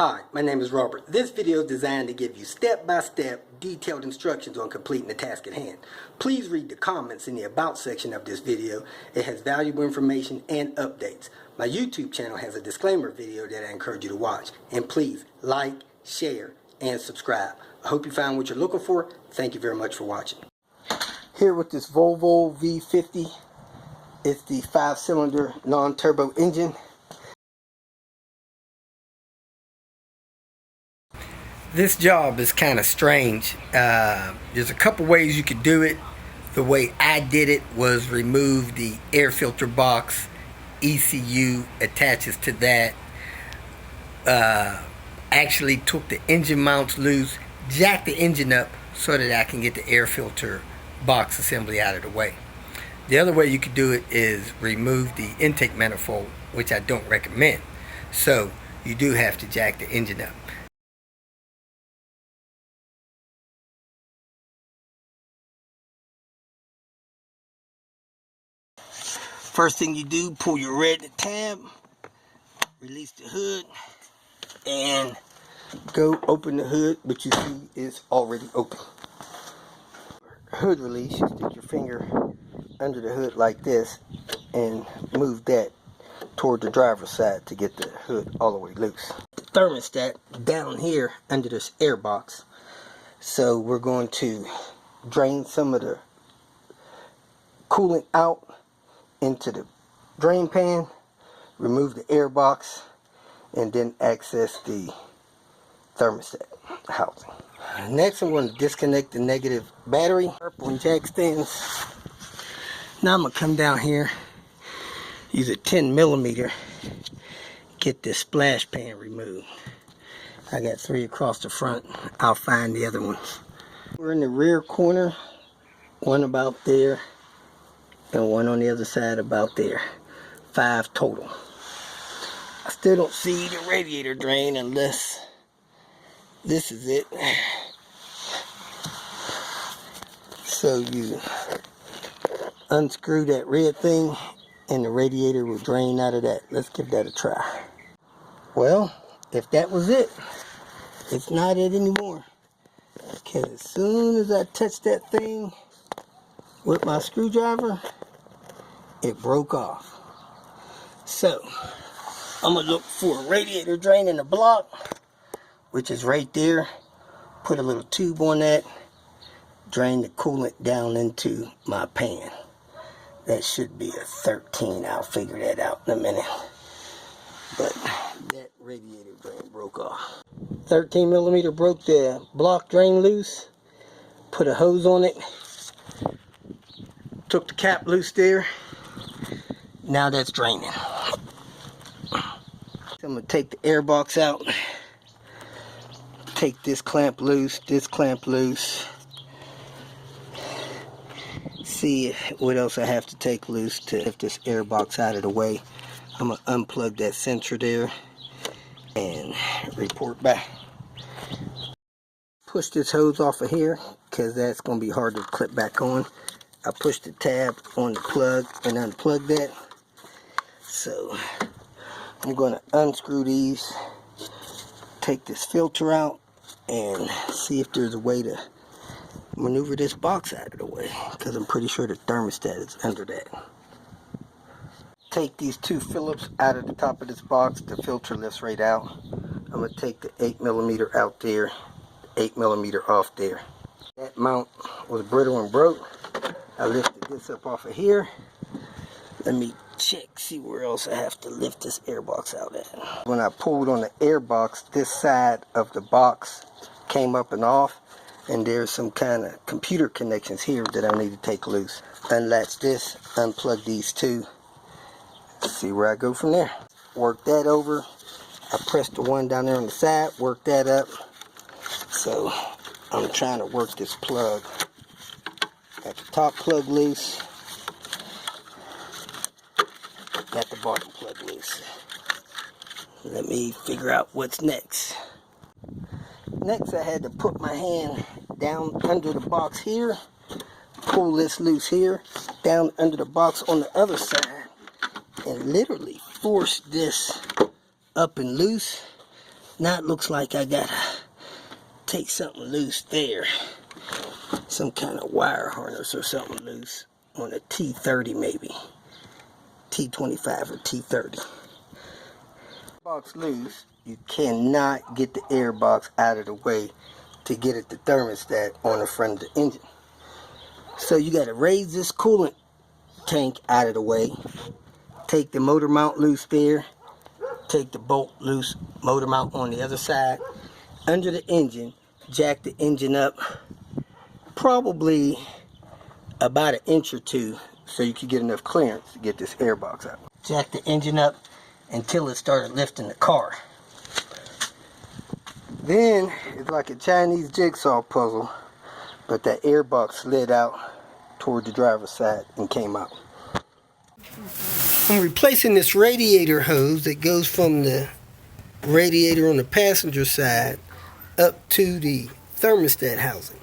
Hi, my name is Robert. This video is designed to give you step-by-step detailed instructions on completing the task at hand. Please read the comments in the About section of this video. It has valuable information and updates. My YouTube channel has a disclaimer video that I encourage you to watch. And please like, share, and subscribe. I hope you found what you're looking for. Thank you very much for watching. Here with this Volvo V50. It's the 5-cylinder non-turbo engine. This job is kind of strange. There's a couple ways you could do it. The way I did it was remove the air filter box. ECU attaches to that. Actually took the engine mounts loose, jacked the engine up so that I can get the air filter box assembly out of the way. The other way you could do it is remove the intake manifold, which I don't recommend. So you do have to jack the engine up. First thing you do, pull your red tab, release the hood, and go open the hood, but you see it's already open. Hood release, you stick your finger under the hood like this and move that toward the driver's side to get the hood all the way loose. The thermostat down here under this air box. So we're going to drain some of the coolant out into the drain pan, remove the air box, and then access the thermostat housing. Next, I'm going to disconnect the negative battery, purple and jack stands. Now I'm going to come down here, use a 10mm, get this splash pan removed. I got 3 across the front. I'll find the other ones. We're in the rear corner, one about there, and one on the other side about there. 5 total. I still don't see the radiator drain unless this is it. So you unscrew that red thing and the radiator will drain out of that. Let's give that a try. Well, if that was it, it's not it anymore. Because as soon as I touched that thing with my screwdriver, it broke off. So I'm gonna look for a radiator drain in the block, which is right there. Put a little tube on that, drain the coolant down into my pan. That should be a 13. I'll figure that out in a minute. But that radiator drain broke off. 13mm broke the block drain loose. Put a hose on it. Took the cap loose there. Now that's draining. So I'm going to take the air box out. Take this clamp loose, See what else I have to take loose to lift this air box out of the way. I'm going to unplug that sensor there and report back. Push this hose off of here because that's going to be hard to clip back on. I push the tab on the plug and unplug that. So I'm going to unscrew these, take this filter out, and see if there's a way to maneuver this box out of the way, because I'm pretty sure the thermostat is under that. Take these 2 Phillips out of the top of this box. The filter lifts right out. I'm going to take the 8mm out there, 8mm off there. That mount was brittle and broke. I lifted this up off of here. Let me check, see where else I have to lift this air box out at. When I pulled on the air box, this side of the box came up and off, and there's some kind of computer connections here that I need to take loose. Unlatch this, unplug these 2, see where I go from there. Work that over. I press the one down there on the side, work that up. So I'm trying to work this plug. Got the top plug loose. Got the bottom plug loose. Let me figure out what's next. Next, I had to put my hand down under the box here, pull this loose here, down under the box on the other side, and literally force this up and loose. Now it looks like I gotta take something loose there. Some kind of wire harness or something loose on a T30 maybe. T25 or T30. Box loose, you cannot get the air box out of the way to get at the thermostat on the front of the engine. So you gotta raise this coolant tank out of the way, take the motor mount loose there, take the bolt loose motor mount on the other side, under the engine, jack the engine up probably about 1 inch or 2 so you can get enough clearance to get this air box out. Jack the engine up until it started lifting the car. Then it's like a Chinese jigsaw puzzle, but that air box slid out toward the driver's side and came out. I'm replacing this radiator hose that goes from the radiator on the passenger side up to the thermostat housing.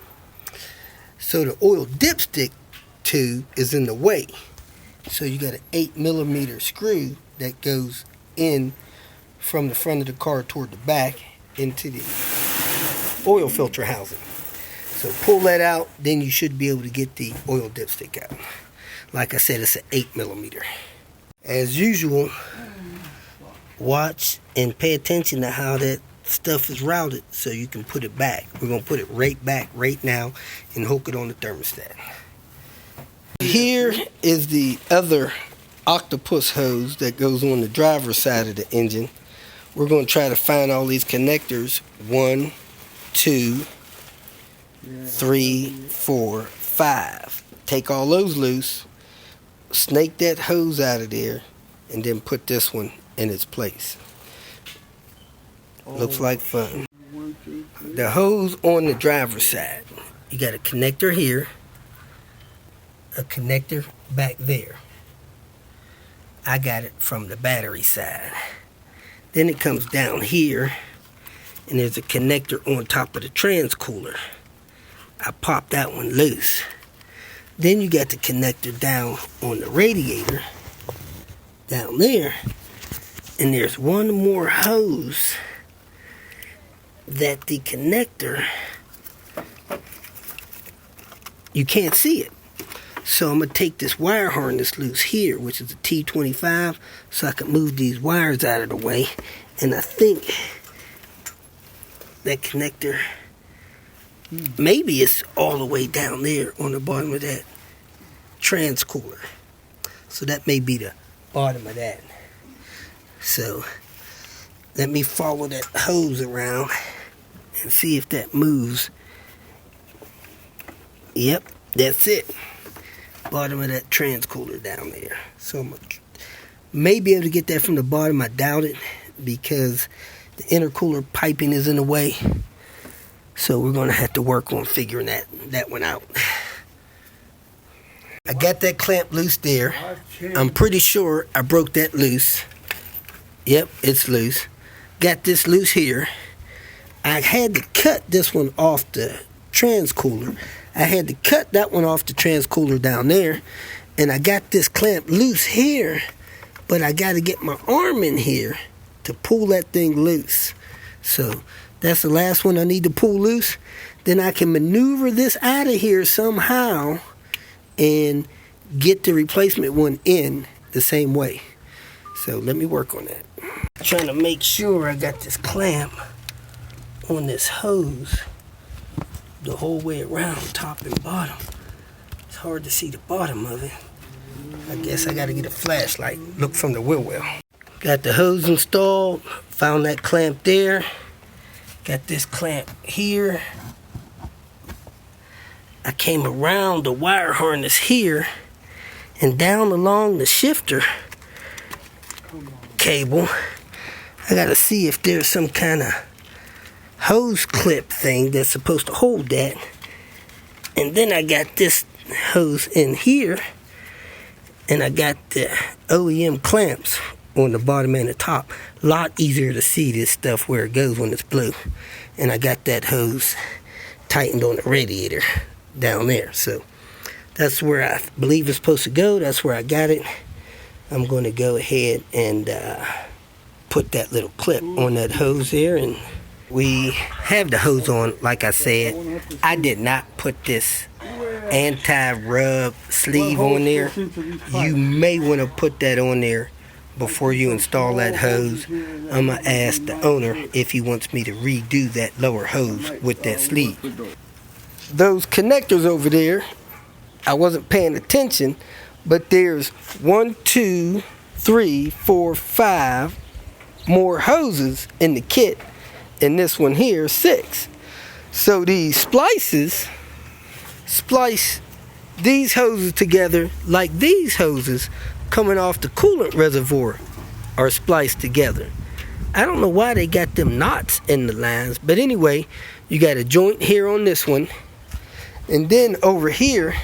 So the oil dipstick tube is in the way. So you got an 8mm screw that goes in from the front of the car toward the back into the oil filter housing. So pull that out, then you should be able to get the oil dipstick out. Like I said, it's an 8mm. As usual, watch and pay attention to how that stuff is routed so you can put it back. We're going to put it right back right now and hook it on the thermostat. Here is the other octopus hose that goes on the driver's side of the engine. We're going to try to find all these connectors. 1, 2, 3, 4, 5. Take all those loose, snake that hose out of there, and then put this one in its place. Looks like fun. The hose on the driver's side, you got a connector here, a connector back there. I got it from the battery side. Then it comes down here, and there's a connector on top of the transcooler. I popped that one loose. Then you got the connector down on the radiator, down there, and there's one more hose that the connector, you can't see it. So I'm going to take this wire harness loose here, which is a T25, so I can move these wires out of the way. And I think that connector, maybe it's all the way down there on the bottom of that transcooler. So that may be the bottom of that. So let me follow that hose around and see if that moves. Yep, that's it. Bottom of that transcooler down there. So I'm may be able to get that from the bottom. I doubt it because the intercooler piping is in the way. So we're going to have to work on figuring that one out. I got that clamp loose there. I'm pretty sure I broke that loose. Yep, it's loose. Got this loose here. I had to cut this one off the transcooler. I had to cut that one off the transcooler down there. And I got this clamp loose here. But I got to get my arm in here to pull that thing loose. So that's the last one I need to pull loose. Then I can maneuver this out of here somehow and get the replacement one in the same way. So let me work on that. Trying to make sure I got this clamp on this hose the whole way around, top and bottom. It's hard to see the bottom of it. I guess I gotta get a flashlight, look from the wheel well. Got the hose installed, found that clamp there. Got this clamp here. I came around the wire harness here and down along the shifter cable. I gotta see if there's some kind of hose clip thing that's supposed to hold that. And then I got this hose in here, and I got the OEM clamps on the bottom and the top. A lot easier to see this stuff where it goes when it's blue. And I got that hose tightened on the radiator down there. So that's where I believe it's supposed to go. That's where I got it. I'm going to go ahead and put that little clip on that hose there, and we have the hose on. Like I said, I did not put this anti-rub sleeve on there. You may want to put that on there before you install that hose. I'm going to ask the owner if he wants me to redo that lower hose with that sleeve. Those connectors over there, I wasn't paying attention, but there's 1, 2, 3, 4, 5 more hoses in the kit, and this one here is 6. So these splices splice these hoses together like these hoses coming off the coolant reservoir are spliced together. I don't know why they got them knots in the lines, but anyway, you got a joint here on this one, and then over here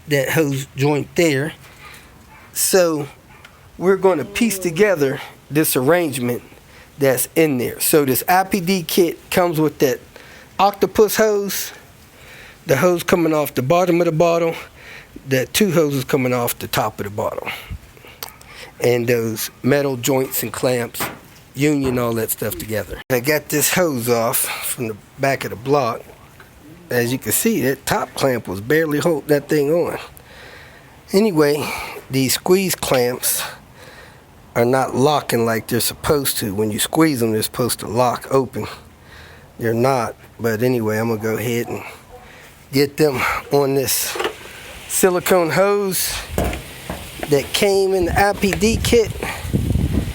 that hose joint there. So we're going to piece together this arrangement that's in there. So this IPD kit comes with that octopus hose, the hose coming off the bottom of the bottle, the 2 hoses coming off the top of the bottle, and those metal joints and clamps, union all that stuff together. I got this hose off from the back of the block. As you can see, that top clamp was barely holding that thing on. Anyway, these squeeze clamps are not locking like they're supposed to. When you squeeze them, they're supposed to lock open. They're not. But anyway, I'm going to go ahead and get them on this silicone hose that came in the IPD kit.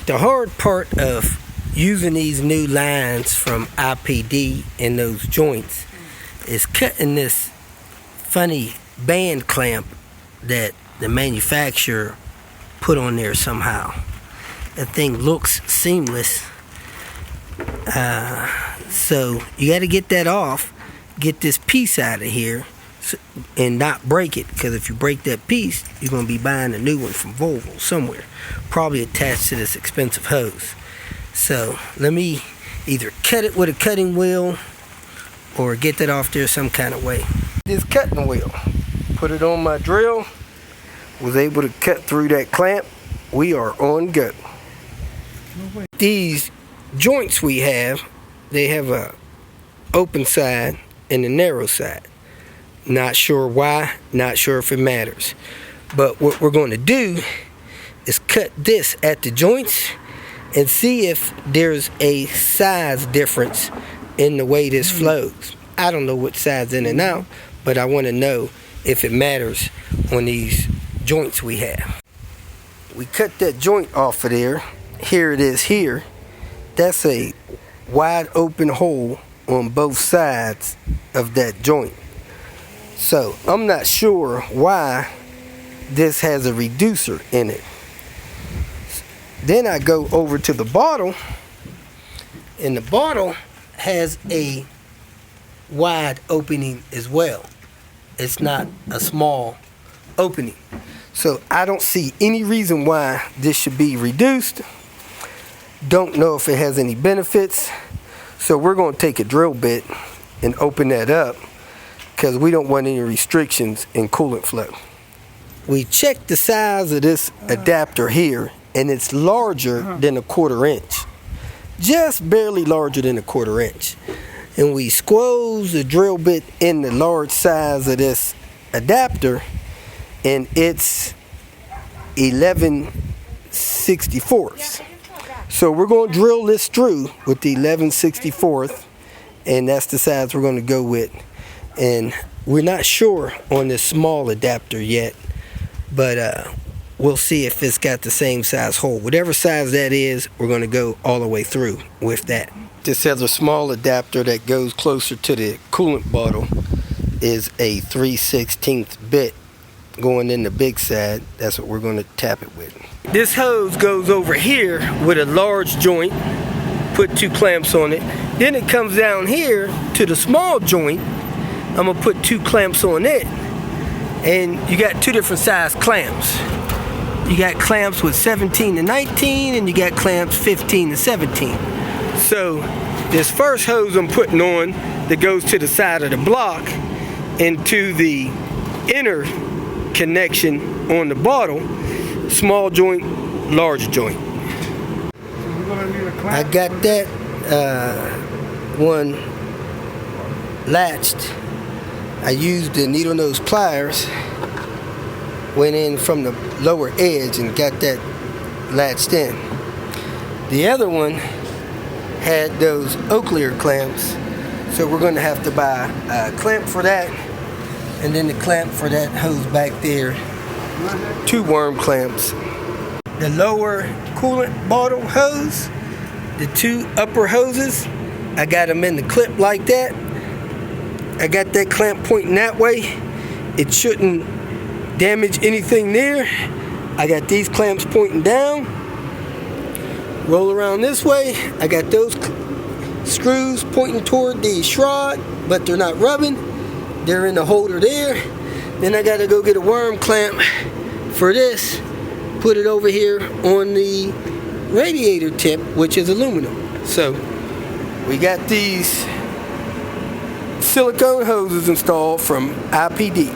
The hard part of using these new lines from IPD in those joints is cutting this funny band clamp that the manufacturer put on there somehow. That thing looks seamless. So you got to get that off, get this piece out of here, and not break it, because if you break that piece, you're going to be buying a new one from Volvo somewhere, probably attached to this expensive hose. So let me either cut it with a cutting wheel or get that off there some kind of way. This cutting wheel, put it on my drill, was able to cut through that clamp. We are on go. These joints we have, they have a open side and a narrow side. Not sure why, not sure if it matters. But what we're going to do is cut this at the joints and see if there's a size difference in the way this flows. I don't know what side's in and out, but I want to know if it matters on these joints we have. We cut that joint off of there. Here it is here. That's a wide open hole on both sides of that joint. So I'm not sure why this has a reducer in it. Then I go over to the bottle, and the bottle has a wide opening as well. It's not a small opening. So I don't see any reason why this should be reduced. Don't know if it has any benefits. So we're going to take a drill bit and open that up, because we don't want any restrictions in coolant flow. We checked the size of this adapter here, and it's larger than a 1/4 inch. Just barely larger than a 1/4 inch. And we squoze the drill bit in the large size of this adapter, and it's 11/64. So we're going to drill this through with the 11/64, and that's the size we're going to go with. And we're not sure on this small adapter yet, but we'll see if it's got the same size hole. Whatever size that is, we're going to go all the way through with that. This other small adapter that goes closer to the coolant bottle is a 3/16 bit going in the big side. That's what we're going to tap it with. This hose goes over here with a large joint, put 2 clamps on it. Then it comes down here to the small joint. I'm going to put 2 clamps on it, and you got 2 different size clamps. You got clamps with 17 to 19, and you got clamps 15 to 17. So this first hose I'm putting on that goes to the side of the block into the inner connection on the bottle, small joint, large joint. So we're gonna need a clamp. I got that one latched. I used the needle nose pliers, went in from the lower edge and got that latched in. The other one had those Oaklear clamps, so we're going to have to buy a clamp for that, and then the clamp for that hose back there, 2 worm clamps. The lower coolant bottle hose, the 2 upper hoses, I got them in the clip like that. I got that clamp pointing that way. It shouldn't damage anything there. I got these clamps pointing down. Roll around this way. I got those screws pointing toward the shroud, but they're not rubbing. They're in the holder there. Then I gotta go get a worm clamp for this. Put it over here on the radiator tip, which is aluminum. So we got these silicone hoses installed from IPD.